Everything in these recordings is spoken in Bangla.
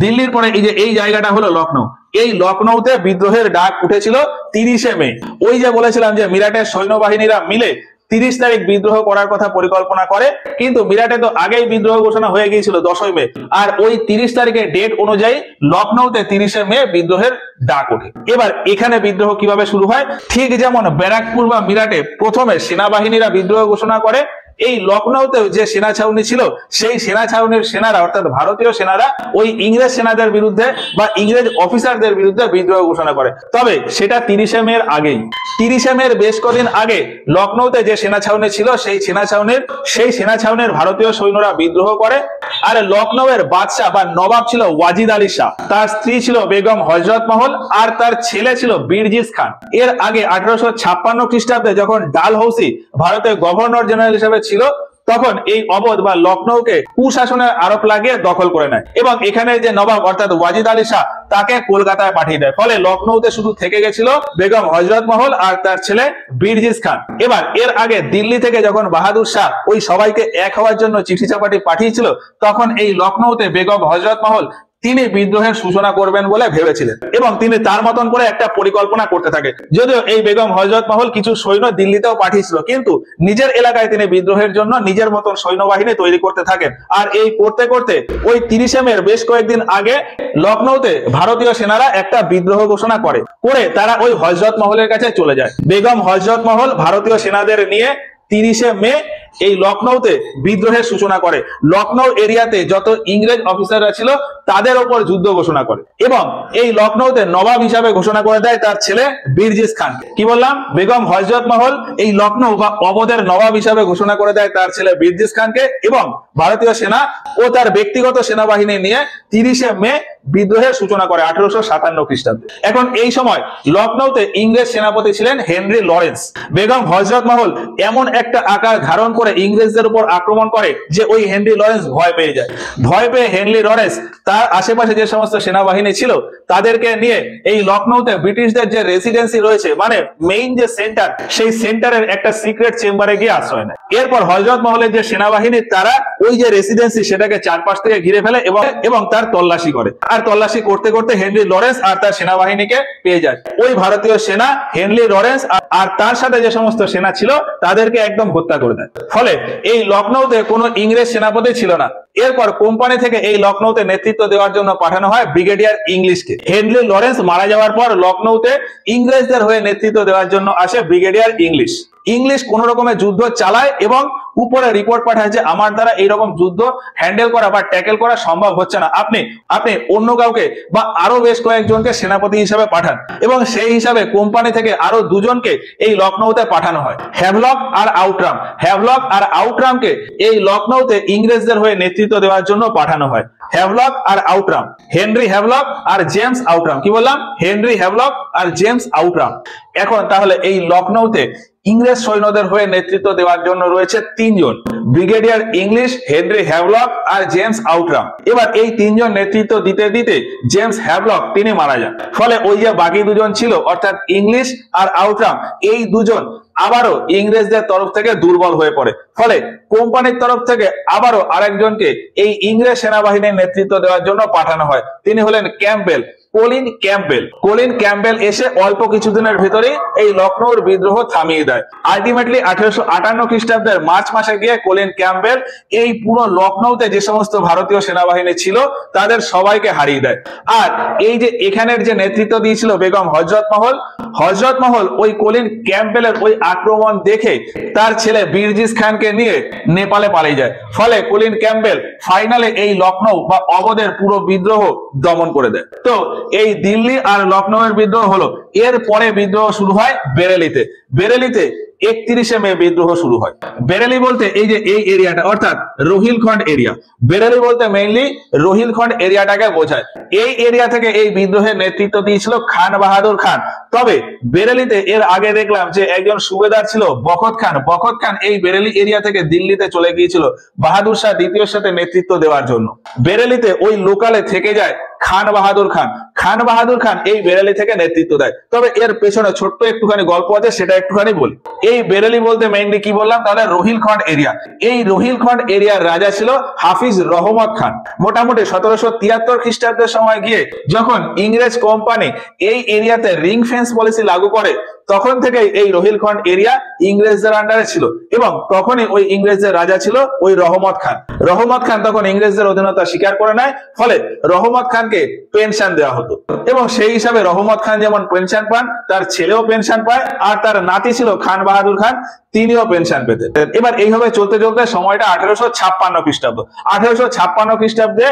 দিল্লির পরে এই যে এই জায়গাটা হলো লখনৌ। এই লখনৌতে বিদ্রোহের ডাক উঠেছিল 30শে মে। ওই যে বলেছিলাম যে মিরাটের সৈন্যবাহিনীরা মিলে 30 তারিখ বিদ্রোহ করার কথা পরিকল্পনা করে, কিন্তু মিরাটে তো আগেই বিদ্রোহ ঘোষণা হয়ে গিয়েছিল 10ই মে। আর ওই 30 তারিখের ডেট অনুযায়ী লখনৌতে 30শে মে বিদ্রোহের ডাক ওঠে। এবার এখানে বিদ্রোহ কিভাবে শুরু হয়, ঠিক যেমন ব্যারাকপুর বা মিরাটে প্রথমে সেনাবাহিনীরা বিদ্রোহ ঘোষণা করে, এই লখনৌতে যে সেনা ছাউনি ছিল সেই সেনা ছাউনির সেনারা অর্থাৎ ভারতীয় সেনারা ওই ইংরেজ সেনাদের বিরুদ্ধে বা ইংরেজ অফিসারদের বিরুদ্ধে বিদ্রোহ ঘোষণা করে। তবে সেটা 30শে মের আগেই। 30শে মের বেশ কদিন আগে লখনৌতে যে সেনা ছাউনি ছিল সেই সেনা ছাউনির ভারতীয় সৈন্যরা বিদ্রোহ করে। আর লখনৌয়ের বাদশাহ বা নবাব ছিল ওয়াজিদ আলী শাহ, তার স্ত্রী ছিল বেগম হযরত মহল, আর তার ছেলে ছিল বীরজিস খান। এর আগে 1856 খ্রিস্টাব্দে যখন ডালহৌসি ভারতের গভর্নর জেনারেল হিসেবে ছিল, তখন এই অবধ বা লখনৌকে কুশাসনের আরোপ লাগিয়ে দখল করে নেয় এবং এখানে যে নবাব অর্থাৎ ওয়াজিদ আলী শাহ তাকে কলকাতায় পাঠিয়ে দেয়। ফলে লখনৌতে শুধু থেকে গেছিল বেগম হযরত মহল আর তার ছেলে বীরজিস খান। এবার এর আগে দিল্লি থেকে যখন বাহাদুর শাহ ওই সবাইকে এক হওয়ার জন্য চিঠি চাপাটি পাঠিয়েছিল, তখন এই লখনৌতে বেগম হযরত মহল তিনি বিদ্রোহের সূচনা করবেন বলে ভেবেছিলেন এবং তিনি তার মতন করে একটা পরিকল্পনা করতে থাকে। যদিও এই বেগম হযরত মহল কিছু সৈন্য দিল্লিতেও পাঠিয়েছিল, কিন্তু নিজের এলাকায় তিনি বিদ্রোহের জন্য নিজের মতন সৈন্যবাহিনী তৈরি করতে থাকেন। আর এই করতে করতে ওই 30শে মের বেশ কয়েকদিন আগে লখনৌতে ভারতীয় সেনারা একটা বিদ্রোহ ঘোষণা করে তারা ওই হযরত মহলের কাছে চলে যায়। বেগম হযরত মহল ভারতীয় সেনাদের নিয়ে 30শে মে এই লখনৌতে বিদ্রোহের সূচনা করে। লখনৌ এরিয়াতে যত ইংরেজ অফিসাররা ছিল তাদের উপর যুদ্ধ ঘোষণা করে এবং এই লখনৌতে নবাব হিসাবে ঘোষণা করে দেয় তার ছেলে বীরজিস খানকে। কি বললাম, বেগম হযরত মহল এই লখনৌ বা অবধের নবাব হিসাবে ঘোষণা করে দেয় তার ছেলে বীরজিস খানকে এবং ভারতীয় সেনা ও তার ব্যক্তিগত সেনাবাহিনী নিয়ে 30শে মে বিদ্রোহের সূচনা করে 1857 খ্রিস্টাব্দে। এখন এই সময় লখনৌতে ইংরেজ সেনাপতি ছিলেন হেনরি লরেন্স। বেগম হযরত মহল এমন একটা আকার ধারণ করে ইংরেজদের উপর আক্রমণ করে যে ওই হেনরি লরেন্স ভয় পেয়ে যায়। ভয় পেয়ে হেনরি লরেন্স তার আশেপাশে যে সমস্ত সেনাবাহিনী ছিল তাদেরকে নিয়ে এই লখনৌতে ব্রিটিশদের যে রেসিডেন্সি রয়েছে মানে মেইন যে সেন্টার, সেই সেন্টারের একটা সিক্রেট চেম্বারে গিয়ে আশ্রয় নেয়। এরপর হযরত মহলের যে সেনাবাহিনী তারা ওই যে রেসিডেন্সি সেটাকে চারপাশ থেকে ঘিরে ফেলে এবং তার তল্লাশি করে। আর তল্লাশি করতে করতে হেনরি লরেন্স আর তার সেনাবাহিনীকে পেয়ে যায়। ওই ভারতীয় সেনা হেনরি লরেন্স আর তার সাথে যে সমস্ত সেনা ছিল তাদেরকে একদম হত্যা করে দেয়। ফলে এই লখনৌতে কোনো ইংরেজ সেনাপতি ছিল না। এরপর কোম্পানি থেকে এই লখনৌতে নেতৃত্ব দেওয়ার জন্য পাঠানো হয় ব্রিগেডিয়ার ইংলিশকে। হেনরি লরেন্স মারা যাওয়ার পর লখনৌতে ইংরেজদের হয়ে নেতৃত্ব দেওয়ার জন্য আসে ব্রিগেডিয়ার ইংলিশ। ইংলিশ কোন রকমের যুদ্ধ চালায় এবং উপরে রিপোর্ট পাঠায় যে আমার দ্বারা এইরকম যুদ্ধ হ্যান্ডেল করা বা ট্যাকেল করা সম্ভব হচ্ছে না, আপনি অন্য কাউকে বা আরো বেশ কয়েকজনকে সেনাপতি হিসাবে পাঠান। এবং সেই হিসাবে কোম্পানি থেকে আরো দুজনকে এই লখনৌতে পাঠানো হয়, হ্যাভলক আর আউটরাম। হ্যাভলক আর আউটরামকে এই লখনৌতে ইংরেজদের হয়ে নেতৃত্ব দেওয়ার জন্য পাঠানো হয়। হ্যাভলক আর আউটরাম, হেনরি হ্যাভলক আর জেমস আউটরাম। কি বললাম, হেনরি হ্যাভলক আর জেমস আউটরাম। এখন তাহলে এই লখনৌতে ইংরেজ সৈন্যদের হয়ে নেতৃত্ব দেওয়ার জন্য রয়েছে তিনজন, ব্রিগেডিয়ার ইংলিশ, হেনরি হ্যাভলক আর জেমস আউটরাম। এবার এই তিনজন নেতৃত্ব দিতে দিতে জেমস হ্যাভলক তিনি মারা যান। ফলে ওই যে বাকি দুজন ছিল অর্থাৎ ইংলিশ আর আউটরাম, এই দুজন আবারও ইংরেজদের তরফ থেকে দুর্বল হয়ে পড়ে। ফলে কোম্পানির তরফ থেকে আবারও আরেকজনকে এই ইংরেজ সেনাবাহিনীর নেতৃত্ব দেওয়ার জন্য পাঠানো হয়। তিনি হলেন Campbell, Colin Campbell. Colin Campbell এসে অল্প কিছুদিনের ভিতরে এই লখনৌর বিদ্রোহ থামিয়ে দেয়। আলটিমেটলি 1858 খ্রিস্টাব্দের মার্চ মাসে গিয়ে কলিন ক্যাম্পবেল এই পুরো লখনৌতে যে সমস্ত ভারতীয় সেনাবাহিনী ছিল তাদের সবাইকে হারিয়ে দেয়। আর এই যে এখানের যে নেতৃত্ব দিয়েছিল বেগম হযরত মহল ওই কলিন ক্যাম্পবেলের ওই আক্রমণ দেখে তার ছেলে বীরজিস খানকে নিয়ে নেপালে পালিয়ে যায়। ফলে কলিন ক্যাম্পবেল ফাইনালে এই লখনৌ বা অবধের পুরো বিদ্রোহ দমন করে দেয়। তো এই দিল্লি আর লখনৌয়ের বিদ্রোহ হলো। এর পরে বিদ্রোহ শুরু হয় বেরেলিতে। বেরেলিতে 31শে মে বিদ্রোহ শুরু হয়। বেরেলি বলতে এই যে এই এরিয়াটা অর্থাৎ রোহিলখন্ড এরিয়া। বেরেলি বলতে মেইনলি রোহিলখন্ড এরিয়াটাকে বোঝায়। এই এরিয়া থেকে এই বিদ্রোহের নেতৃত্ব দিয়েছিল খান বাহাদুর খান। তবে বেরেলিতে এর আগে দেখলাম যে একজন সুবেদার ছিল বখত খান। বখত খান এই বেরেলি এরিয়া থেকে দিল্লিতে চলে গিয়েছিল বাহাদুর শাহ দ্বিতীয়র সাথে নেতৃত্ব দেওয়ার জন্য। বেরেলিতে ওই লোকালে থেকে যায় খান বাহাদুর খান। খান বাহাদুর খান এই বেরেলি থেকে নেতৃত্ব দেয়। তবে এর পেছনে ছোট্ট একটুখানি গল্প আছে, সেটা একটুখানি বলি। এই বেরেলি বলতে মেইনলি কি বললাম, তাহলে রোহিলখন্ড এরিয়া। এই রোহিলখন্ড এরিয়ার রাজা ছিল হাফিজ রহমত খান। মোটামুটি 1773 খ্রিস্টাব্দের সময় গিয়ে যখন ইংরেজ কোম্পানি এই এরিয়াতে রিং ফেন্স পলিসি লাগু করে, তখন থেকে এই রোহিলখন্ড এরিয়া ইংরেজদের আন্ডারে ছিল এবং তখনই ওই ইংরেজদের রাজা ছিল ওই রহমত খান। রহমত খান তখন ইংরেজদের অধীনতা স্বীকার করে নেয়, ফলে রহমত খানকে পেনশন দেওয়া হতো এবং সেই হিসাবে রহমত খান যেমন পেনশন পান, তার ছেলেও পেনশন পায়, আর তার নাতি ছিল খান বাহাদুর খান, তিনিও পেনশন পেতেন। এবার এইভাবে চলতে চলতে সময়টা 1856 খ্রিস্টাব্দ। 1856 খ্রিস্টাব্দে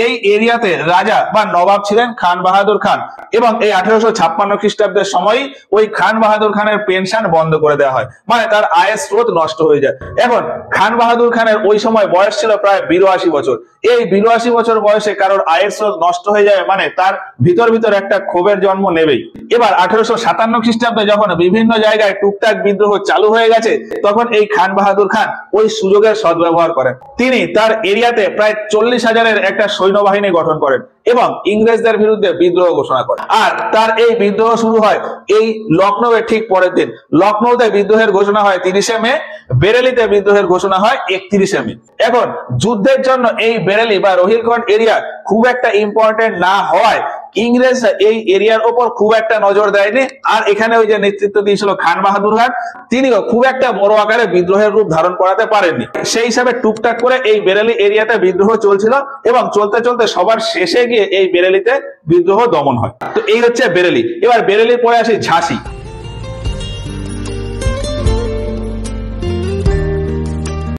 এই এরিয়াতে রাজা বা নবাব ছিলেন খান বাহাদুর খান এবং এই 1856 খ্রিস্টাব্দের সময় ওই খান বাহাদুর খানের পেনশন বন্ধ করে দেওয়া হয়, মানে তার আয়ের স্রোত নষ্ট হয়ে যায়। এখন খান বাহাদুর খানের ওই সময় বয়স ছিল প্রায় 82 বছর। এই 82 বছর বয়সে কারোর আয়ের স্রোত নষ্ট হয়ে যায় মানে তার ভিতর ভিতর একটা ক্ষোভের জন্ম নেবেই। এবার 1857 খ্রিস্টাব্দে যখন বিভিন্ন জায়গায় টুকটাক বিদ্রোহ চালু হয়ে গেছে, তখন এই খান বাহাদুর খান ওই সুযোগের সদ্ব্যবহার করেন। তিনি তার এরিয়াতে প্রায় 40,000-এর একটা সৈন্যবাহিনী গঠন করেন এবং ইংরেজদের বিরুদ্ধে বিদ্রোহ ঘোষণা করেন। আর তার এই বিদ্রোহ শুরু হয় এই লখনৌয়ের ঠিক পরের দিন। লখনৌতে বিদ্রোহের ঘোষণা হয় 30শে মে, বেরেলিতে বিদ্রোহের ঘোষণা হয় 31শে মে। এখন যুদ্ধের জন্য এই বেরেলি বা রোহিলখন্ড এরিয়া খুব একটা ইম্পর্টেন্ট না হওয়ায় ইংরেজ এই এরিয়ার উপর খুব একটা নজর দেয়নি। আর এখানে ওই যে নেতৃত্ব দিয়েছিল খান বাহাদুর খান, তিনিও খুব একটা বড় আকারে বিদ্রোহের রূপ ধারণ করাতে পারেননি। সেই হিসাবে টুকটাক করে এই বেরেলি এরিয়াতে বিদ্রোহ চলছিল এবং চলতে চলতে সবার শেষে গিয়ে এই বেরেলিতে বিদ্রোহ দমন হয়। তো এই হচ্ছে বেরেলি। এবার বেরেলির পরে আসি ঝাঁসি।